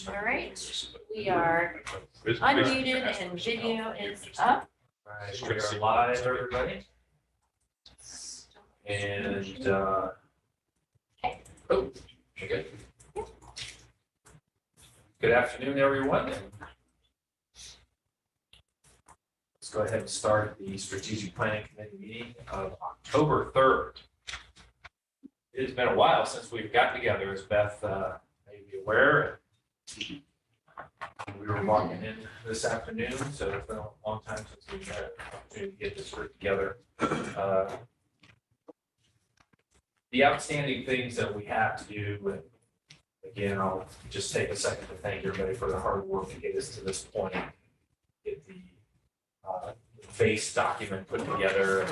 All right, we are unmuted and video is up. All right, we are live, everybody. And, oh, you're good. Good afternoon, everyone. Let's go ahead and start the Strategic Planning Committee meeting of October 3rd. It has been a while since we've gotten together, as Beth may be aware. We were walking in this afternoon, so it's been a long time since we've had an opportunity to get this group together. The outstanding things that we have to do, and again, I'll just take a second to thank everybody for the hard work to get us to this point, get the base document put together,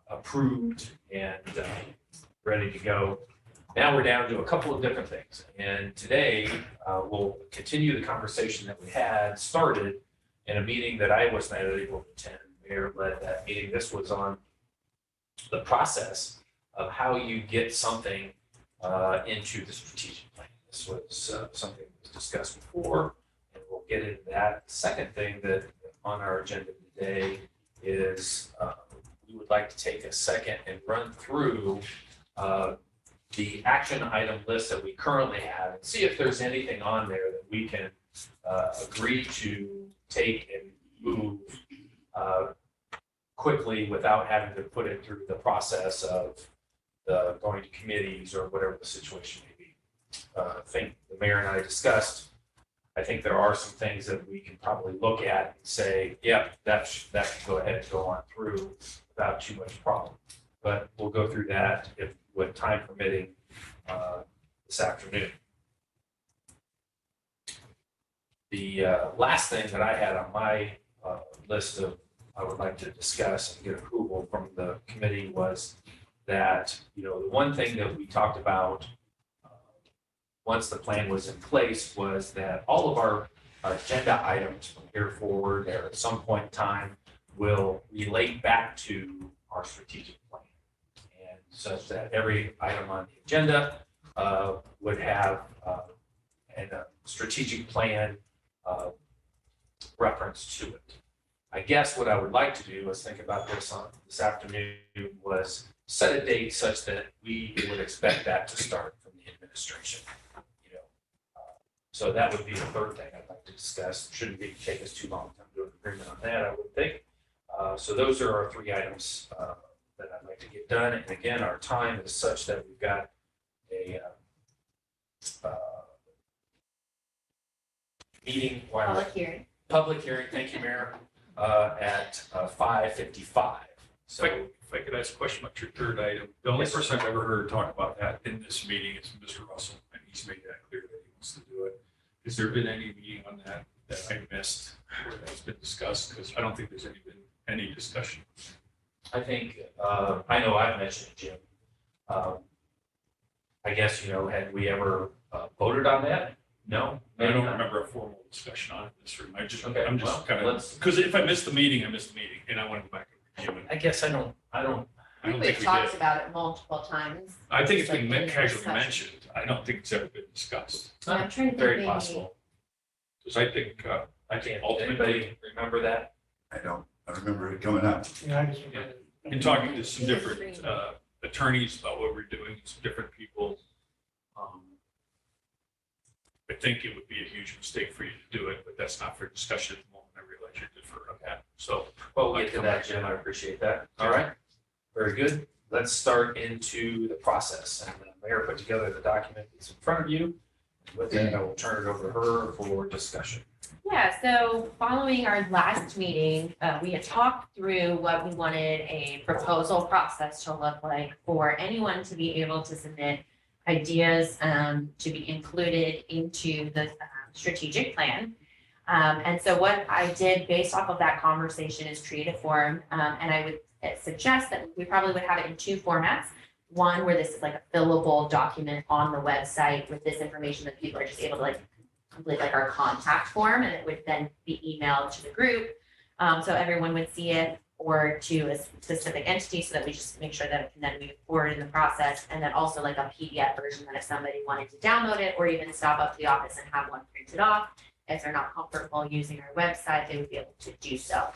approved, and ready to go. Now we're down to a couple of different things. And today we'll continue the conversation that we had started in a meeting that I was not able to attend. Mayor led that meeting. This was on the process of how you get something into the strategic plan. This was something that was discussed before, and we'll get into that. The second thing that on our agenda today is we would like to take a second and run through the action item list that we currently have and see if there's anything on there that we can agree to take and move quickly without having to put it through the process of going to committees or whatever the situation may be. I think the mayor and I discussed, I think there are some things that we can probably look at and say, yep, that can go ahead and go on through without too much problem. But we'll go through that if with time permitting this afternoon. The last thing that I had on my list of I would like to discuss and get approval from the committee was that, the one thing that we talked about once the plan was in place was that all of our agenda items from here forward or at some point in time will relate back to our strategic plan. Such that every item on the agenda would have a strategic plan reference to it. I guess what I would like to do is think about this afternoon was set a date such that we would expect that to start from the administration. So that would be the third thing I'd like to discuss. Shouldn't take us too long to do an agreement on that, I would think. So those are our three items that I'd like to get done. And again, our time is such that we've got a meeting. Public hearing, thank you, Mayor, at 5:55. So if I could ask a question about your third item, the only person I've ever heard talk about that in this meeting is Mr. Russell, and he's made that clear that he wants to do it. Has there been any meeting on that I missed where that's been discussed? Because I don't think there's been any discussion. I think, I know I've mentioned it, Jim. I guess, had we ever voted on that? No. I don't remember a formal discussion on it in this room. I'm just kind of, let's, because if I missed the meeting, I missed the meeting, and I want to go back and review it. I guess I don't I don't think We've we talked did. about it multiple times. I think it's Like been in casually discussion. mentioned. I don't think it's ever been discussed. I'm trying to think very maybe- possible. Because I think ultimately, Anybody remember that? I don't. I remember it coming up. in talking to some different attorneys about what we're doing, some different people, I think it would be a huge mistake for you to do it, but that's not for discussion at the moment. I realize you're different on that. So, Well, we'll get to that, Jim. I appreciate that. All right. Very good. Let's start into the process. And the mayor put together the document that's in front of you. With that, I will turn it over to her for discussion. Yeah, so following our last meeting, we had talked through what we wanted a proposal process to look like for anyone to be able to submit ideas to be included into the strategic plan. And so what I did based off of that conversation is create a form, and I would suggest that we probably would have it in two formats. One where this is like a fillable document on the website with this information that people are just able to complete our contact form, and it would then be emailed to the group. So everyone would see it, or to a specific entity so that we just make sure that it can then move forward in the process. And then also like a PDF version that if somebody wanted to download it or even stop up to the office and have one printed off, if they're not comfortable using our website, they would be able to do so.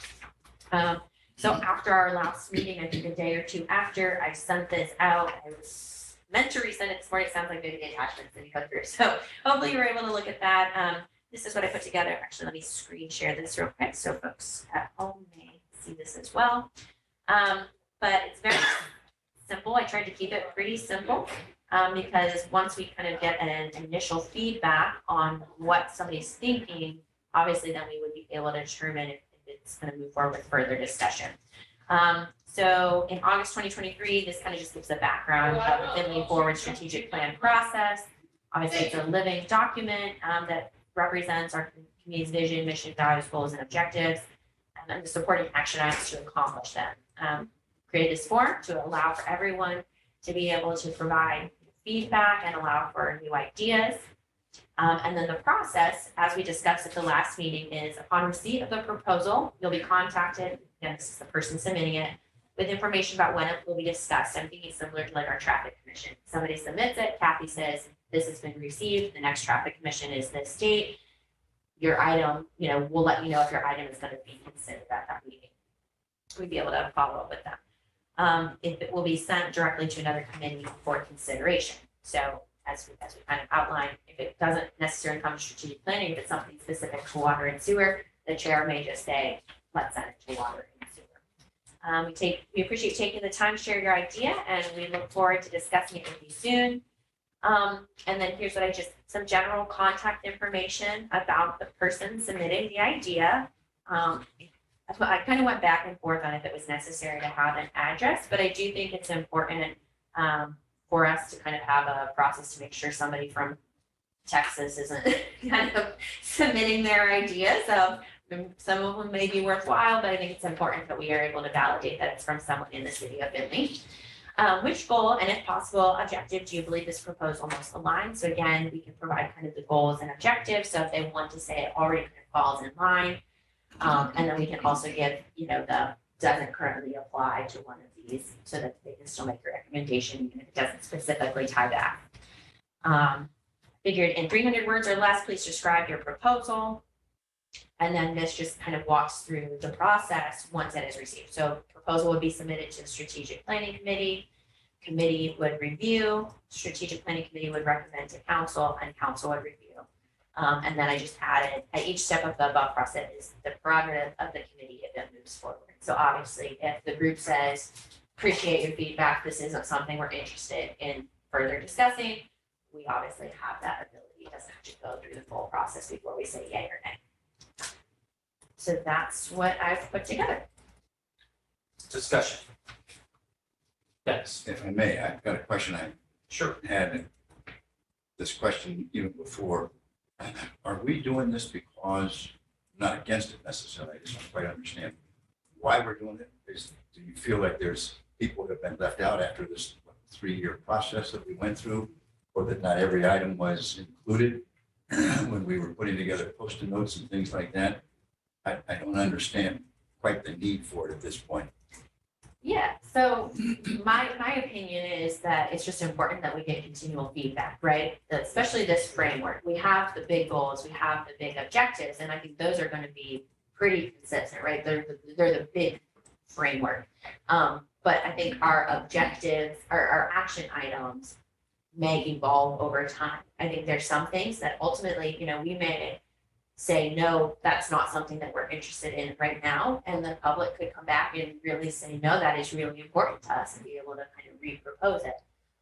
So after our last meeting, I think a day or two after, I sent this out. I was meant to resend it this morning. It sounds like maybe the attachments didn't go through. So hopefully you were able to look at that. This is what I put together. Actually, let me screen share this real quick so folks at home may see this as well. But it's very simple. I tried to keep it pretty simple because once we kind of get an initial feedback on what somebody's thinking, obviously then we would be able to determine if it's going to move forward with further discussion. So in August 2023, this kind of just gives the background of the Finley Forward strategic plan process. Obviously, it's a living document that represents our community's vision, mission, values, goals, and objectives, and the supporting action items to accomplish them. Created this form to allow for everyone to be able to provide feedback and allow for new ideas. And then the process, as we discussed at the last meeting, is upon receipt of the proposal, you'll be contacted, again, this is the person submitting it, with information about when it will be discussed. I'm thinking similar to like our traffic commission. Somebody submits it, Kathy says, this has been received, the next traffic commission is this date. Your item, we'll let you know if your item is going to be considered at that meeting. We'd be able to follow up with them. If it will be sent directly to another committee for consideration. So as we kind of outlined, if it doesn't necessarily come to strategic planning, if it's something specific to water and sewer, the chair may just say, let's send it to water and sewer. We appreciate taking the time to share your idea, and we look forward to discussing it with you soon. And then here's what some general contact information about the person submitting the idea. I kind of went back and forth on if it was necessary to have an address, but I do think it's important for us to kind of have a process to make sure somebody from Texas isn't kind of submitting their ideas. Some of them may be worthwhile, but I think it's important that we are able to validate that it's from someone in the city of Findlay. Which goal and if possible objective do you believe this proposal most aligns? So again, we can provide kind of the goals and objectives. So if they want to say it already kind of falls in line, and then we can also give, the doesn't currently apply to one of these so that they can still make a recommendation even if it doesn't specifically tie back. Figured in 300 words or less, please describe your proposal. And then this just kind of walks through the process once it is received. So proposal would be submitted to the strategic planning committee. Committee would review, strategic planning committee would recommend to council, and council would review. And then I just added at each step of the above process is the prerogative of the committee if it moves forward. So obviously, if the group says, appreciate your feedback, this isn't something we're interested in further discussing, we obviously have that ability. It doesn't have to go through the full process before we say yay or nay. So that's what I've put together. Discussion. Yes, If I may, I've got a question. I sure. had this question even before. Are we doing this because, not against it necessarily, I just don't quite understand why we're doing it? Do you feel like there's people that have been left out after this 3-year process that we went through, or that not every item was included when we were putting together post-it notes and things like that? I don't understand quite the need for it at this point. Yeah, so my opinion is that it's just important that we get continual feedback, right? Especially this framework. We have the big goals, we have the big objectives, and I think those are going to be pretty consistent, right? They're the big framework. But I think our objectives, our action items may evolve over time. I think there's some things that ultimately, we may say, no, that's not something that we're interested in right now. And the public could come back and really say, no, that is really important to us, and be able to kind of re-propose it.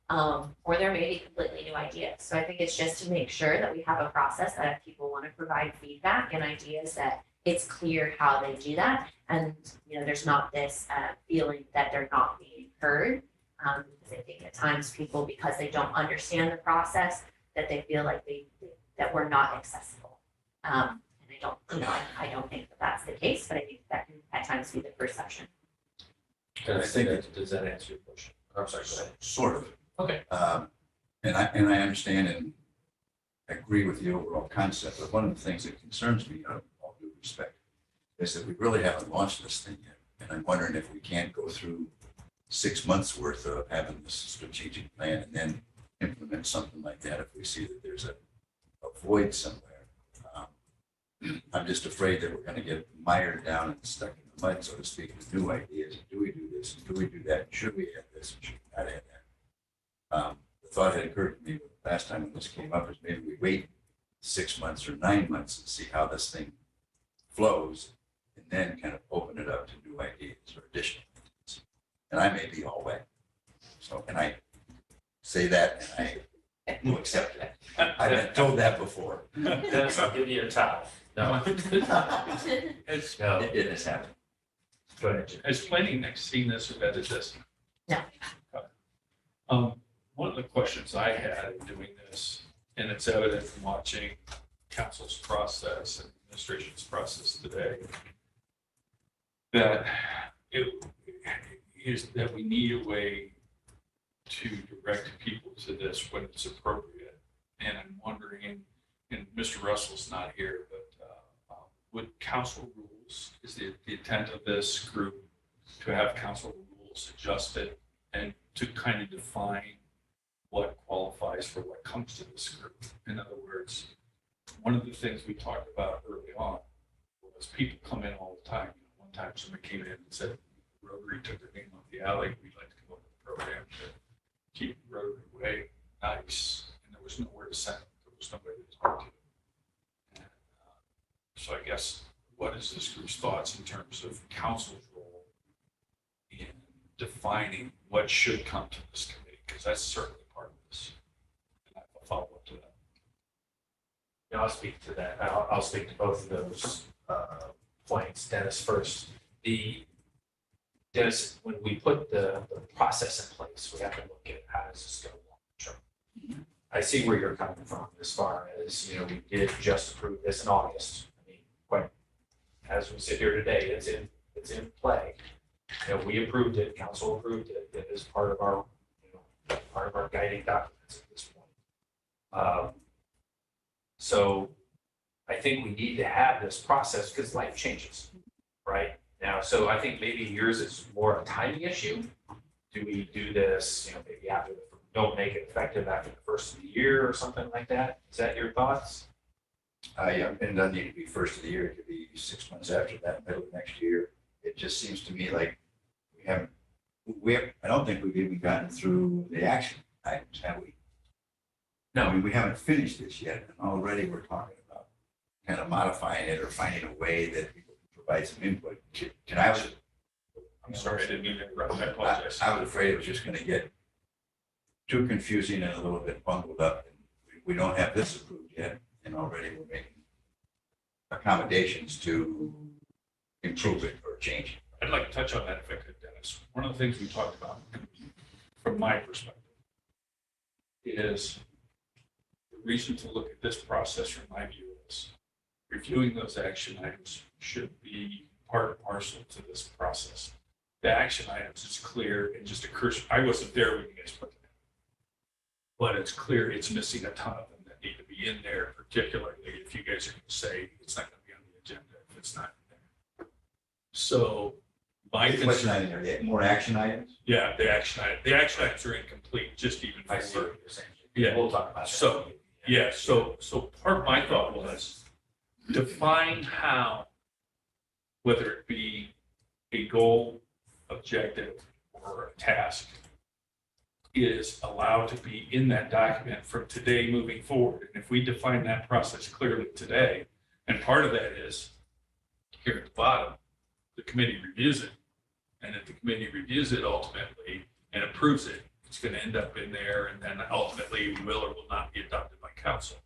Or there may be completely new ideas. So I think it's just to make sure that we have a process that if people want to provide feedback and ideas, that it's clear how they do that. And, there's not this feeling that they're not being heard. Because I think at times people, because they don't understand the process, that they feel like that we're not accessible. And I don't think that that's the case, but I think that can at times be the perception. I think does that answer your question? I'm sorry, go ahead. Sort of. Okay. And I understand and agree with the overall concept, but one of the things that concerns me, out of all due respect, is that we really haven't launched this thing yet. And I'm wondering if we can't go through 6 months worth of having this strategic plan and then implement something like that if we see that there's a void somewhere. I'm just afraid that we're gonna get mired down and stuck in the mud, so to speak, with new ideas. Do we do this? Do we do that? Should we add this? Should we not add that? The thought had occurred to me last time when this came up is maybe we wait 6 months or 9 months and see how this thing flows and then kind of open it up to new ideas or additional ideas. And I may be all wet. So, and I say that and I will accept it. I've been told that before. Dennis, I'll give you a towel. No. Has, No, It has happened. go ahead, Jim. has planning seen this or vetted this? No. One of the questions I had in doing this, and it's evident from watching council's process and administration's process today, that it is that we need a way to direct people to this when it's appropriate. And I'm wondering, and Mr. Russell's not here, but would council rules, is the intent of this group to have council rules adjusted and to kind of define what qualifies for what comes to this group? In other words, one of the things we talked about early on was people come in all the time. One time somebody came in and said, Rotary took their name off the alley. We'd like to come up with a program to keep Rotary way nice. And there was nowhere to send them. There was nobody to talk to. And, so I guess, what is this group's thoughts in terms of council's role in defining what should come to this committee? Because that's certainly part of this. And I'll follow up to that. Yeah, I'll speak to that. I'll speak to both of those points. Dennis first. Dennis, when we put the process in place, we have to look at how does this go long term. I see where you're coming from as far as, you know, we did just approve this in August. I mean, quite as we sit here today, it's in play. You know, we approved it, council approved it. It is part of our, you know, part of our guiding documents at this point. So I think we need to have this process because life changes, right? Now, so I think maybe yours is more a timing issue. Do we do this, you know, maybe after don't make it effective after the first of the year or something like that? Is that your thoughts? Yeah, and it doesn't need to be first of the year. It could be 6 months after that, middle of next year. It just seems to me like I don't think we've even gotten through the action items, have we? No, I mean, we haven't finished this yet, and already we're talking about kind of modifying it or finding a way that people can provide some input. I'm sorry, I didn't mean to interrupt. I apologize. I was afraid it was just gonna get too confusing and a little bit bungled up. We don't have this approved yet, and already we're making accommodations to improve it or change it. I'd like to touch on that if I could, Dennis. One of the things we talked about, from my perspective, is the reason to look at this process, from my view, is reviewing those action items should be part and parcel to this process. The action items is clear and just occurs. I wasn't there when you guys put them in, but it's clear it's missing a ton of them that need to be in there, particularly if you guys are going to say it's not going to be on the agenda if it's not in there. So my What's concern, not in there yet? More action items? yeah, the action items are incomplete, just even I see for, what you're saying. Yeah. We'll talk about that. So, yeah, so part of my thought was define how, whether it be a goal, objective, or a task, is allowed to be in that document from today moving forward. And if we define that process clearly today, and part of that is here at the bottom, the committee reviews it. And if the committee reviews it ultimately and approves it, it's going to end up in there, and then ultimately will or will not be adopted by council.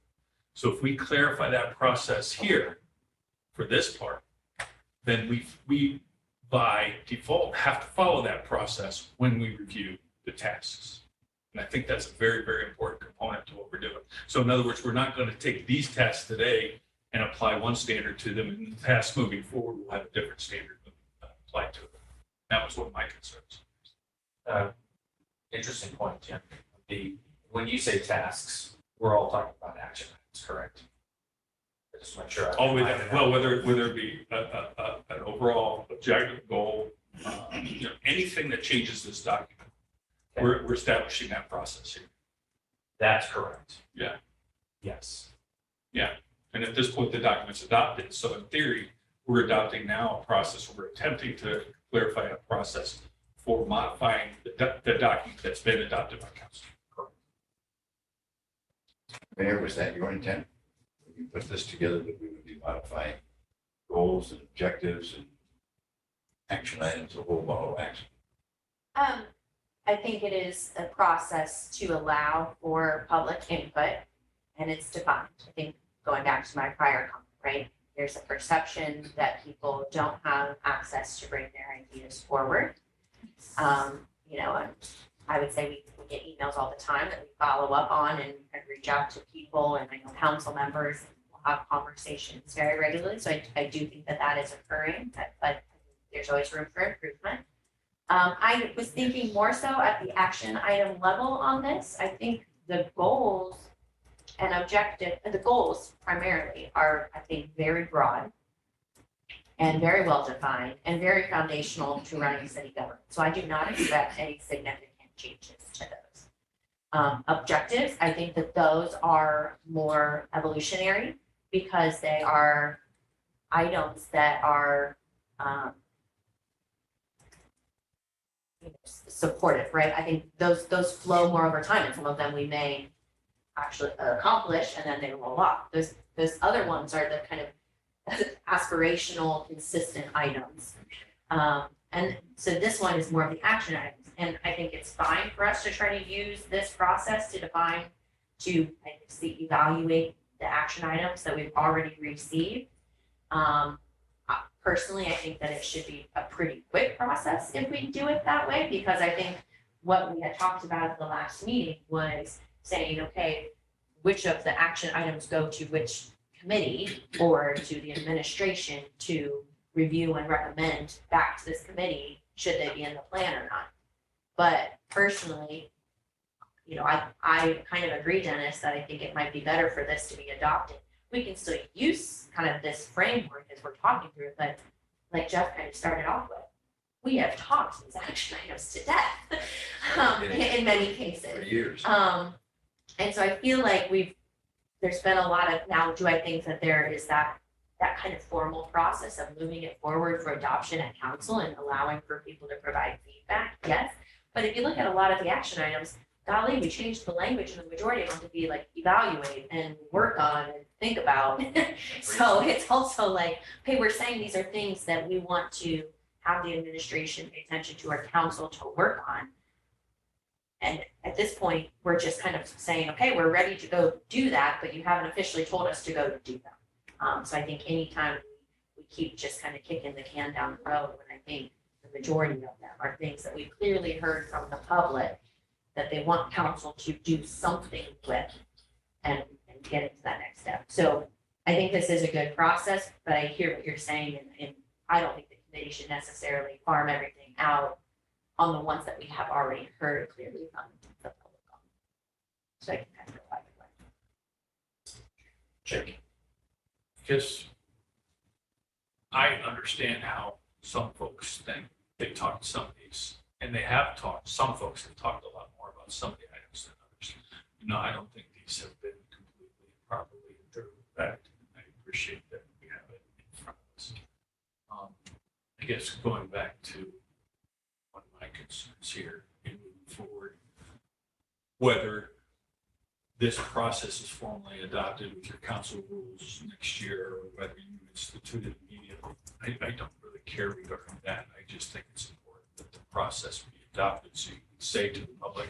So if we clarify that process here for this part, then we by default have to follow that process when we review the tasks. And I think that's a very, very important component to what we're doing. So in other words, we're not going to take these tasks today and apply one standard to them, and the tasks moving forward will have a different standard applied to them. That was one of my concerns. Interesting point, Jim. When you say tasks, we're all talking about action items, correct? Just make sure. Well, whether it be an overall objective goal, anything that changes this document, we're establishing that process here. That's correct. Yeah. Yes. And at this point, the document's adopted. So in theory, we're adopting now a process, we're attempting to clarify a process for modifying the document that's been adopted by council. Mayor, was that your intent? When you put this together, that we would be modifying goals and objectives and action items, a whole lot of action? I think it is a process to allow for public input, and it's defined. I think going back to my prior comment, right? There's a perception that people don't have access to bring their ideas forward. And I would say we get emails all the time that we follow up on and reach out to people, and I know council members will have conversations very regularly. So I do think that is occurring, but there's always room for improvement. I was thinking more so at the action item level on this. I think the goals and the goals primarily are, I think, very broad and very well defined and very foundational to running city government. So I do not expect any significant changes to those. Objectives, I think that those are more evolutionary because they are items that are supportive, right? I think those flow more over time, and some of them we may actually accomplish and then they roll off. Those other ones are the kind of aspirational, consistent items. And so this one is more of the action items. And I think it's fine for us to try to use this process to evaluate the action items that we've already received. Personally, I think that it should be a pretty quick process if we do it that way, because I think what we had talked about at the last meeting was saying, okay, which of the action items go to which committee or to the administration to review and recommend back to this committee, should they be in the plan or not. But personally, I kind of agree, Dennis, that I think it might be better for this to be adopted. We can still use kind of this framework as we're talking through it, but like Jeff kind of started off with, we have talked these action items to death in many cases. For years. And so I feel like there's been a lot of, now do I think that there is that kind of formal process of moving it forward for adoption at council and allowing for people to provide feedback? Yes. But if you look at a lot of the action items, golly, we changed the language in the majority of them to be like evaluate and work on and think about. So it's also like, hey, we're saying these are things that we want to have the administration pay attention to, our council to work on. And at this point, we're just kind of saying, okay, we're ready to go do that, but you haven't officially told us to go do that. So I think anytime we keep just kind of kicking the can down the road, when I think the majority of them are things that we've clearly heard from the public that they want council to do something with and get into that next step. So I think this is a good process, but I hear what you're saying, and I don't think the committee should necessarily farm everything out on the ones that we have already heard clearly from the public. So I can kind of go either way. Jake. Because I understand how some folks think. They talk to some of these, and they have talked, some folks have talked a lot more about some of the items than others. I don't think these have been completely and properly vetted. I appreciate that we have it in front of us. I guess going back to one of my concerns here in moving forward, whether this process is formally adopted with your council rules next year, or whether you institute it immediately, I don't really care regarding that. I just think it's important that the process be adopted, so you can say to the public,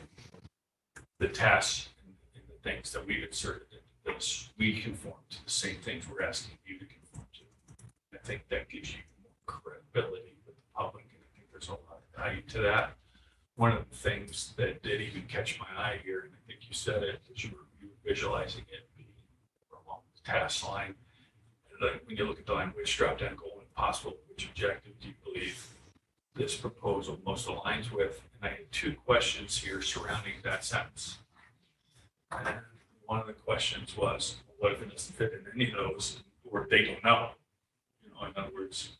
the tasks and the things that we've inserted into this, we conform to the same things we're asking you to conform to. I think that gives you more credibility with the public, and I think there's a lot of value to that. One of the things that did even catch my eye here, and I think you said it, is you were visualizing it being along the task line. Like when you look at the language, drop down goal and possible, which objective do you believe this proposal most aligns with? And I had two questions here surrounding that sentence. And one of the questions was, what if it doesn't fit in any of those, or they don't know? In other words,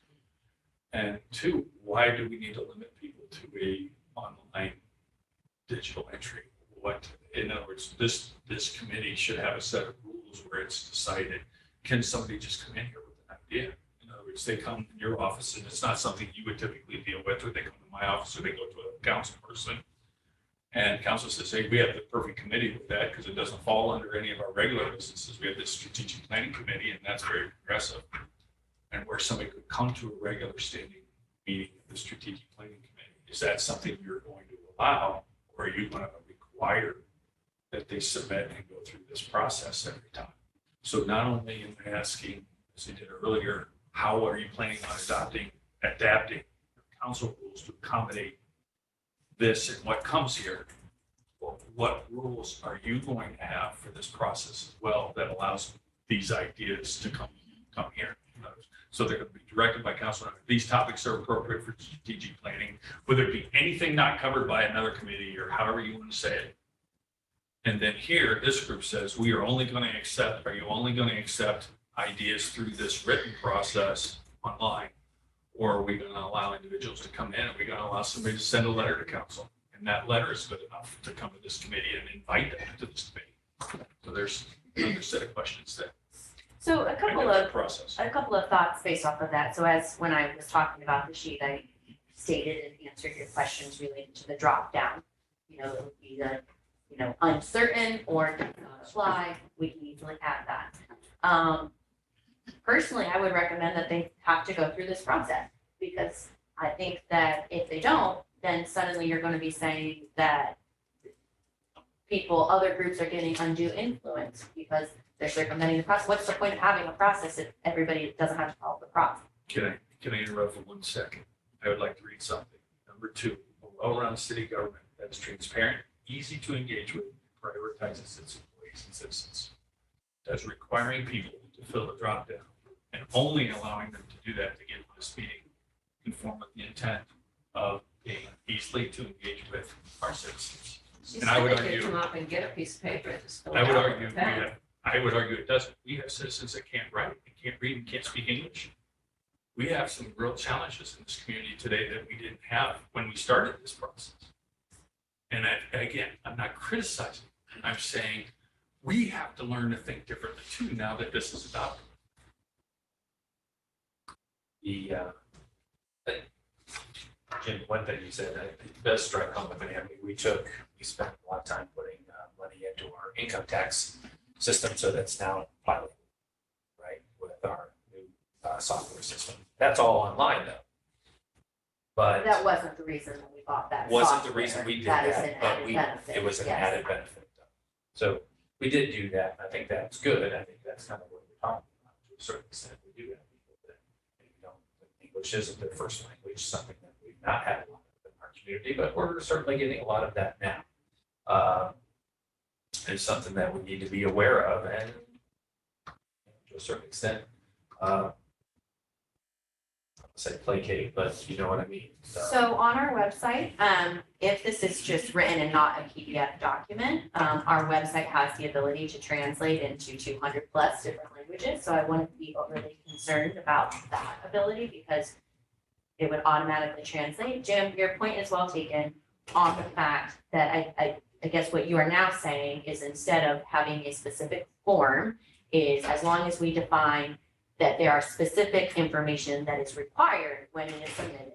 And two, why do we need to limit people to a online digital entry? What, in other words, this committee should have a set of rules where it's decided, can somebody just come in here with an idea? In other words, they come in your office and it's not something you would typically deal with, or they come to my office or they go to a council person. And council says, hey, we have the perfect committee with that because it doesn't fall under any of our regular businesses. We have this strategic planning committee and that's very progressive. And where somebody could come to a regular standing meeting of the strategic planning committee, is that something you're going to allow? Or are you going to require that they submit and go through this process every time? So not only am I asking, as I did earlier, how are you planning on adapting your council rules to accommodate this and what comes here? Well, what rules are you going to have for this process as well that allows these ideas to come here? So they're going to be directed by council. These topics are appropriate for strategic planning, whether it be anything not covered by another committee or however you want to say it. And then here, this group says, we are only going to accept, are you only going to accept ideas through this written process online? Or are we going to allow individuals to come in? Are we going to allow somebody to send a letter to council? And that letter is good enough to come to this committee and invite them to this committee. So there's another set of questions that So a process. couple of thoughts based off of that. So as when I was talking about the sheet, I stated and answered your questions related to the drop down. You know, it would be the, you know, uncertain or does not apply. We can easily add that. Personally, I would recommend that they have to go through this process because I think that if they don't, then suddenly you're going to be saying that other groups are getting undue influence because they're circumventing the process. What's the point of having a process if everybody doesn't have to follow the process? Can I interrupt for 1 second? I would like to read something. Number 2, a well-run city government that is transparent, easy to engage with, prioritizes its employees and citizens. That's requiring people to fill the drop down and only allowing them to do that to get to this meeting conform with the intent of being easily to engage with our citizens. She And I said would they could argue- come up and get a piece of paper and just fill I it would out argue, with that. I would argue it doesn't. We have citizens that can't write, and can't read, and can't speak English. We have some real challenges in this community today that we didn't have when we started this process. And again, I'm not criticizing. I'm saying we have to learn to think differently too now that this is adopted. Jim, one thing you said, I think it does strike home with me. I mean, we spent a lot of time putting money into our income tax system, so that's now pilot, right, with our new software system. That's all online though. But That wasn't the reason that we bought that. wasn't the software. reason we did That is that, an but added benefit, it was an yes. added benefit. Though. So we did do that. And I think that's good. I think that's kind of what we're talking about to a certain extent. We do have people that maybe don't, English isn't their first language, something that we've not had a lot of in our community, but we're certainly getting a lot of that now. It's something that we need to be aware of and to a certain extent, I say placate, but you know what I mean. So on our website, if this is just written and not a PDF document, our website has the ability to translate into 200 plus different languages. So I wouldn't be overly concerned about that ability because it would automatically translate. Jim, your point is well taken on the fact that I guess what you are now saying is instead of having a specific form is as long as we define that there are specific information that is required when it is submitted.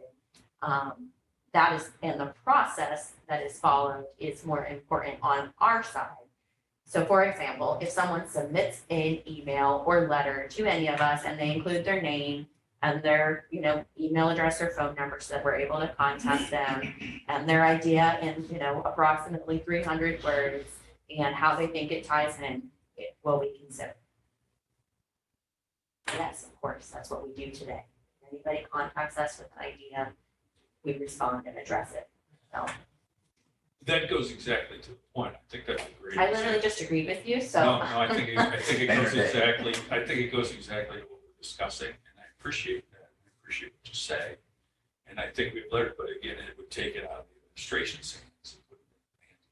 That is, and the process that is followed is more important on our side. So for example, if someone submits an email or letter to any of us and they include their name and their, email address or phone number so that we're able to contact them and their idea in, approximately 300 words and how they think it ties in, it will be considered. Yes, of course, that's what we do today. If anybody contacts us with an idea, we respond and address it. So That goes exactly to the point. I think that's a great. I literally just agreed with you, so. No, I think it goes exactly to what we're discussing, and I appreciate that. I appreciate what you say. And I think we've learned, but again, it would take it out of the administration's hands.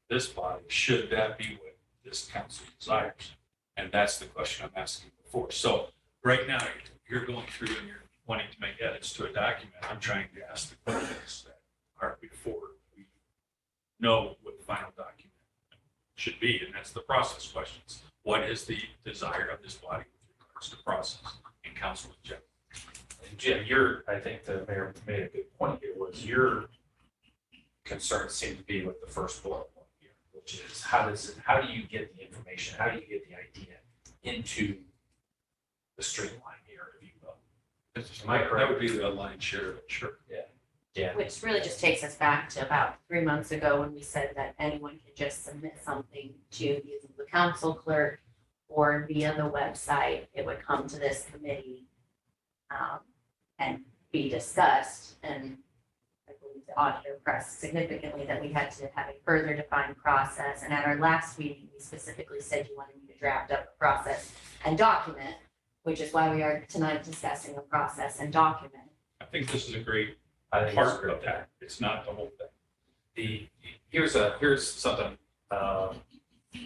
This body, should that be what this council desires? And that's the question I'm asking before. So right now, you're going through and you're wanting to make edits to a document, I'm trying to ask the questions that are before we know what the final document should be, and that's the process questions. What is the desire of this body with regards to process and council in general? And Jim, I think the mayor made a good point here, was your concern seemed to be with the first bullet point here, which is how do you get the information, how do you get the idea into the streamline here, if you will? Am I correct? That would be the lion's share of it, sure. Yeah, Which really just takes us back to about 3 months ago when we said that anyone could just submit something to either the council clerk or via the website. It would come to this committee and be discussed. And I believe the auditor pressed significantly that we had to have a further defined process. And at our last meeting, we specifically said you wanted me to draft up a process and document, which is why we are tonight discussing a process and document. I think this is a great I think it's part great. of that. It's not the whole thing. Here's something,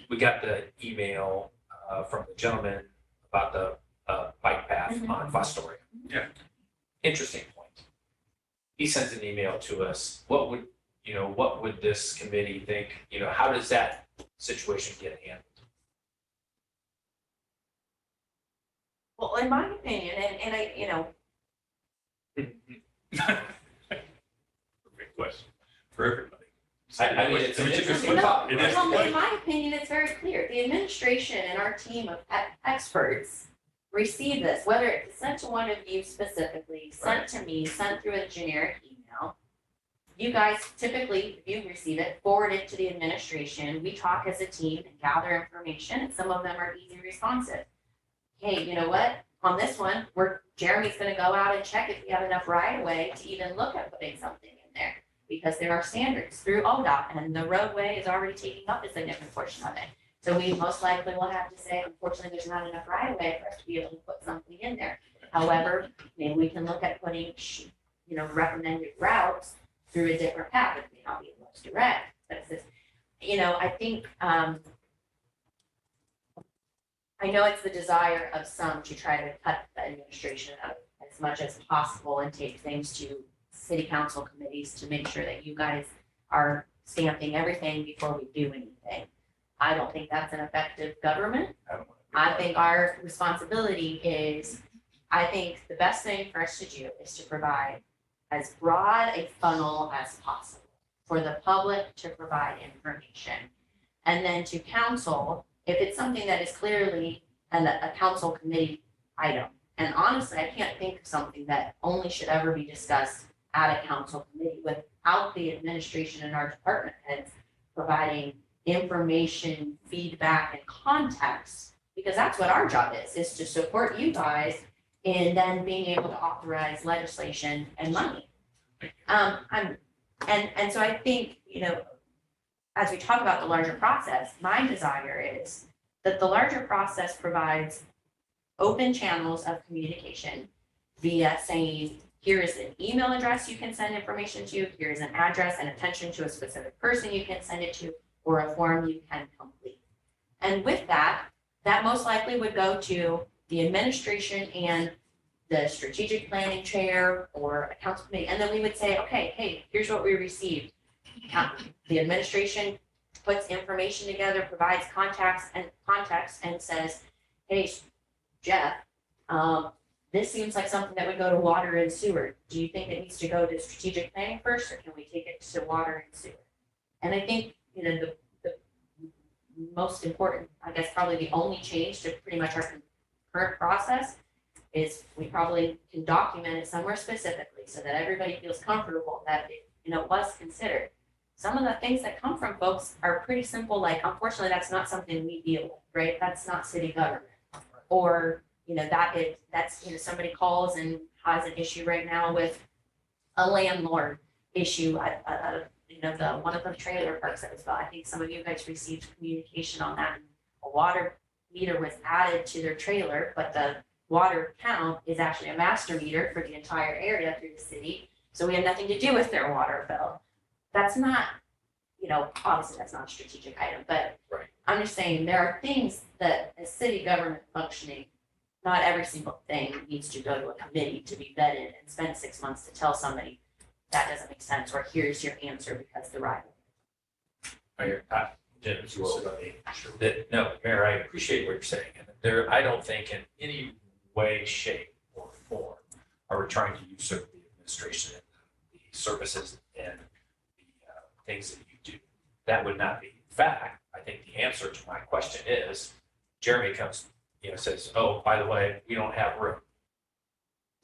we got the email from the gentleman about the bike path Mhm. on Fostoria. Yeah. Interesting point. He sends an email to us, what would this committee think, how does that situation get handled? Well, in my opinion, and I, Great question for everybody. I mean, it's an interesting Well, topic. It is. well, in my opinion, it's very clear. The administration and our team of experts receive this, whether it's sent to one of you specifically, sent to me, sent through a generic email. You guys typically, if you receive it, forward it to the administration. We talk as a team and gather information, and some of them are easy responsive. Hey, you know what? On this one, Jeremy's gonna go out and check if we have enough right of way to even look at putting something in there. Because there are standards through ODOT, and the roadway is already taking up a significant portion of it. So we most likely will have to say, unfortunately, there's not enough right of way for us to be able to put something in there. However, maybe we can look at putting, recommended routes through a different path. It may not be the most direct, but it's just, I think, I know it's the desire of some to try to cut the administration out as much as possible and take things to city council committees to make sure that you guys are stamping everything before we do anything. I don't think that's an effective government. I think our responsibility is, I think the best thing for us to do is to provide as broad a funnel as possible for the public to provide information. And then to council, if it's something that is clearly a council committee item. And honestly, I can't think of something that only should ever be discussed at a council committee without the administration and our department heads providing information, feedback, and context. Because that's what our job is to support you guys in then being able to authorize legislation and money. And so I think, as we talk about the larger process, my desire is that the larger process provides open channels of communication via saying, here is an email address you can send information to, here is an address and attention to a specific person you can send it to, or a form you can complete. And with that, that most likely would go to the administration and the strategic planning chair or a council committee. And then we would say, okay, hey, here's what we received. The administration puts information together, provides context and says, hey, Jeff, this seems like something that would go to water and sewer. Do you think it needs to go to strategic planning first, or can we take it to water and sewer? And I think, the most important, I guess probably the only change to pretty much our current process is we probably can document it somewhere specifically so that everybody feels comfortable that it, was considered. Some of the things that come from folks are pretty simple, like unfortunately, that's not something we deal with, right? That's not city government. Or, that's somebody calls and has an issue right now with a landlord issue at one of the trailer parks that was built. I think some of you guys received communication on that. A water meter was added to their trailer, but the water count is actually a master meter for the entire area through the city. So we have nothing to do with their water bill. That's not, obviously that's not a strategic item, but Right. I'm just saying there are things that as city government functioning, not every single thing needs to go to a committee to be vetted and spend 6 months to tell somebody that doesn't make sense, or here's your answer because the right. Jim, you will, that, no, Mayor, I appreciate what you're saying. And there, I don't think in any way, shape, or form are we trying to usurp the administration and the services and the things that you do. That would not be. In fact, I think the answer to my question is, Jeremy comes, says, oh, by the way, we don't have room.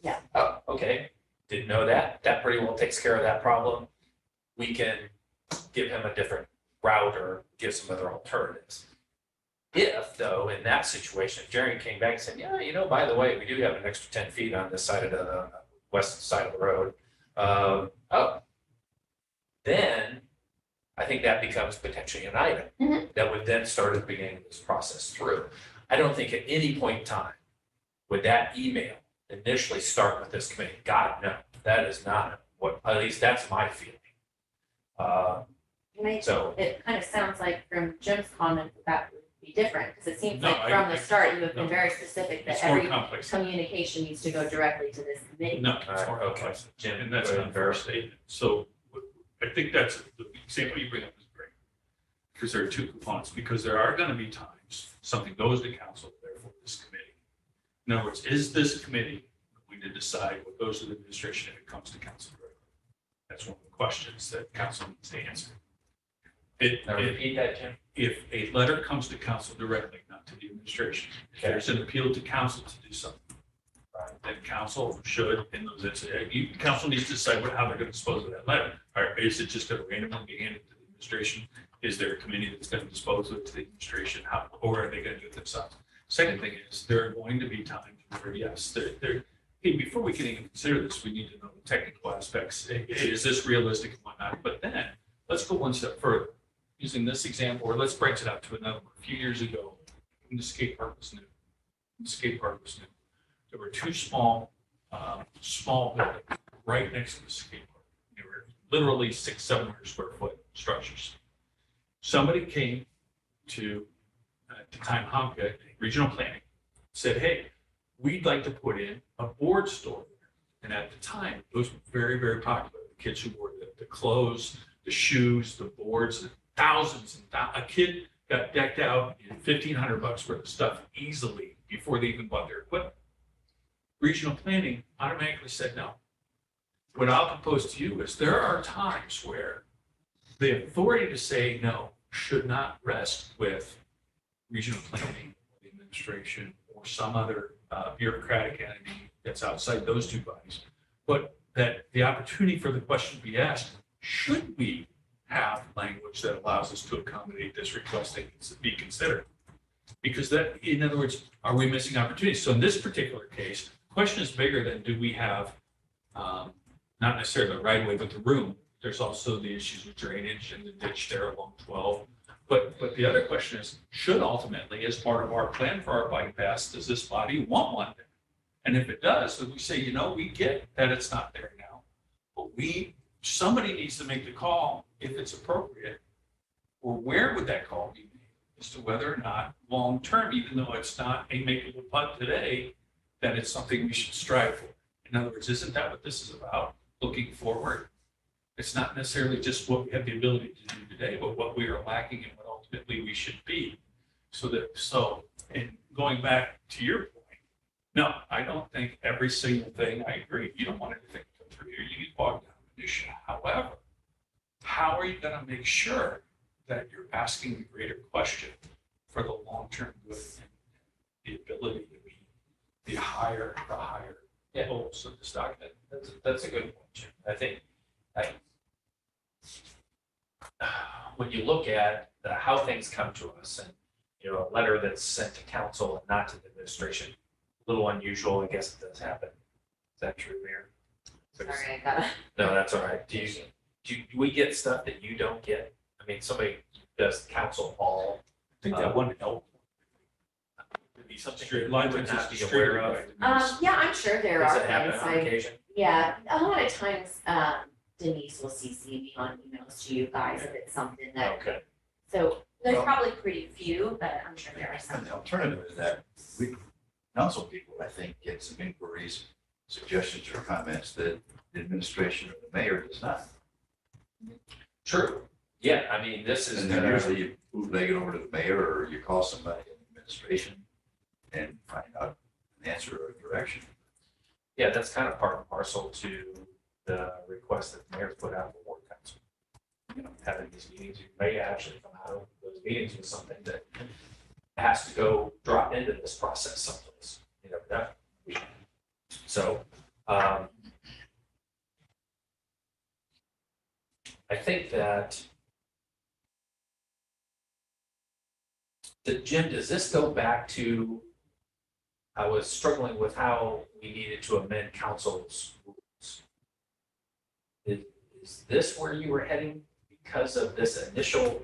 Yeah. Oh, okay. Didn't know that. That pretty well takes care of that problem. We can give him a different route or give some other alternatives. If, though, in that situation, Jeremy came back and said, yeah, by the way, we do have an extra 10 feet on this side of the west side of the road. Then I think that becomes potentially an item that would then start at the beginning of this process through. I don't think at any point in time would that email initially start with this committee. God, no, that is not what, at least that's my feeling. So It kind of sounds like from Jim's comment that would be different, because it seems No, like from the start, you have been no. very specific that It's more every complex. communication needs to go directly to this committee. No, it's more Okay. complex. Jim, And that's go an ahead. unfair statement. So I think that's the example you bring up is great. Because there are two components, because there are going to be times something goes to council, therefore this committee. In other words, is this committee going to decide what goes to the administration if it comes to council directly? That's one of the questions that council needs to answer. Now repeat that, Jim. If a letter comes to council directly, not to the administration, if there's an appeal to council to do something, then council should, in those instances, council needs to decide how they're going to dispose of that letter. Or is it just going to randomly be handed to the administration? Is there a committee that's going to dispose of it to the administration? Or are they going to do it themselves? Second thing is, there are going to be times where, yes, hey, before we can even consider this, we need to know the technical aspects. Hey, is this realistic and whatnot? But then, let's go one step further. Using this example, or let's branch it out to another one. A few years ago, when the skate park was new, there were two small buildings right next to the skate park. They were literally 600-700 square foot structures. Somebody came to, at the time, Humka, regional planning, said, hey, we'd like to put in a board store there. And at the time, those were very, very popular. The kids who wore the clothes, the shoes, the boards, thousands and a kid got decked out in $1,500 worth of stuff easily before they even bought their equipment. Regional planning automatically said no. What I'll propose to you is there are times where the authority to say no should not rest with regional planning, the administration, or some other bureaucratic entity that's outside those two bodies, but that the opportunity for the question to be asked, should we have language that allows us to accommodate this request that needs to be considered? Because that, in other words, are we missing opportunities? So in this particular case, the question is bigger than do we have, not necessarily the right of way, but the room. There's also the issues with drainage and the ditch there along 12. But the other question is, should ultimately, as part of our plan for our bike paths, does this body want one there? And if it does, then we say, we get that it's not there now, but somebody needs to make the call if it's appropriate, or where would that call be made as to whether or not long-term, even though it's not a makeable putt today, that it's something we should strive for. In other words, isn't that what this is about? Looking forward. It's not necessarily just what we have the ability to do today, but what we are lacking and what ultimately we should be. And going back to your point, no, I don't think every single thing, I agree, you don't want anything to come through here, you get bogged down in minutia. However, how are you going to make sure that you're asking the greater question for the long-term good and the ability to meet the higher goals of this document? That's a good point, Jim. I think when you look at how things come to us and, a letter that's sent to council and not to the administration, a little unusual, I guess it does happen. Is that true, Mayor? Sorry, I gotta. No, that's all right. Do we get stuff that you don't get? I mean, somebody does council all. I think that one helped. Would be something Straight that line you would to not be straight aware of. line. Yeah, I'm sure there Does are it happen things on occasion? yeah, a lot of times, Denise will CC me on emails to you guys if it's something that, Okay. so there's Well- probably pretty few, but I'm sure there are some. And the alternative is that council people, I think, get some inquiries, suggestions or comments that the administration of the mayor does not. True. Yeah, I mean, this is. And then usually you bootleg it over to the mayor or you call somebody in the administration and find out an answer or direction. Yeah, that's kind of part and parcel to the request that the mayor's put out for ward council. You know, having these meetings, you may actually come out of those meetings with something that has to go drop into this process someplace, you know, that. So, I think that Jim, does this go back to, I was struggling with how we needed to amend council's rules. Is this where you were heading because of this initial,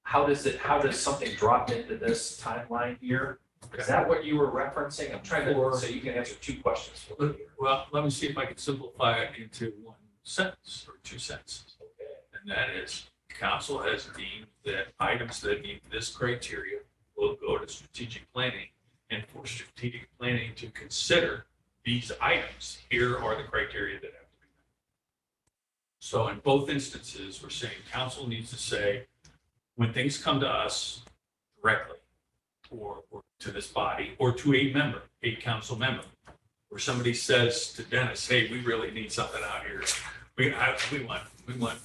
how does something drop into this timeline here? Is that what you were referencing? I'm trying to, so you can answer two questions for me here. Well, let me see if I can simplify it into one sentence or two sentences. Okay. And that is, council has deemed that items that meet this criteria will go to strategic planning. And for strategic planning to consider these items, here are the criteria that have to be met. So in both instances, we're saying council needs to say, when things come to us directly, or to this body, or to a member, a council member, where somebody says to Dennis, hey, we really need something out here. We want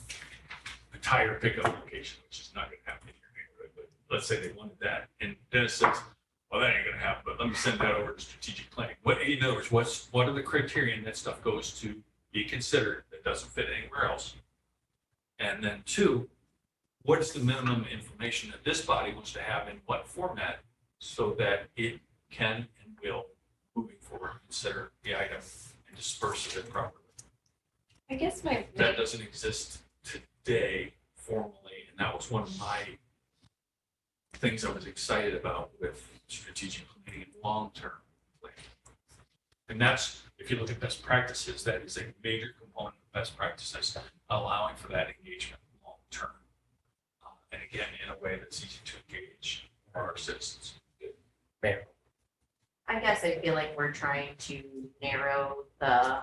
a tire pickup location, which is not gonna happen in your neighborhood, but let's say they wanted that. And Dennis says, well, that ain't gonna happen, but let me send that over to strategic planning. What, in other words, what are the criteria that stuff goes to be considered that doesn't fit anywhere else? And then two, what is the minimum information that this body wants to have in what format so that it can and will, moving forward, consider the item and disperse it properly? I guess my That doesn't exist today formally, and that was one of my things I was excited about with strategic planning and long-term planning. And that's, if you look at best practices, that is a major component of best practices, allowing for that engagement long-term. And again, in a way that's easy to engage for our citizens. Mayor. I guess I feel like we're trying to narrow the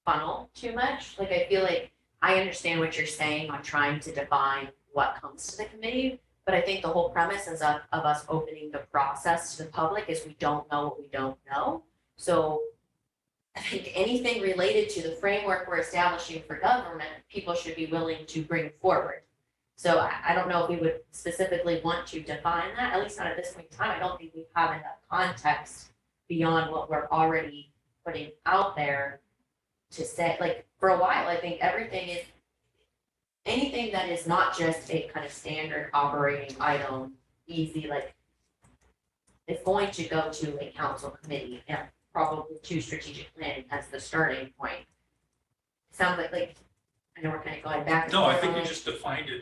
funnel too much. Like, I feel like I understand what you're saying on trying to define what comes to the committee, but I think the whole premise is of us opening the process to the public is we don't know what we don't know. So I think anything related to the framework we're establishing for government, people should be willing to bring forward. So I don't know if we would specifically want to define that, at least not at this point in time. I don't think we have enough context beyond what we're already putting out there to say, like, for a while, I think everything is, anything that is not just a kind of standard operating item, easy, like, it's going to go to a council committee and probably to strategic planning as the starting point. Sounds like I know we're kind of going back. and No, I think you forth. just defined it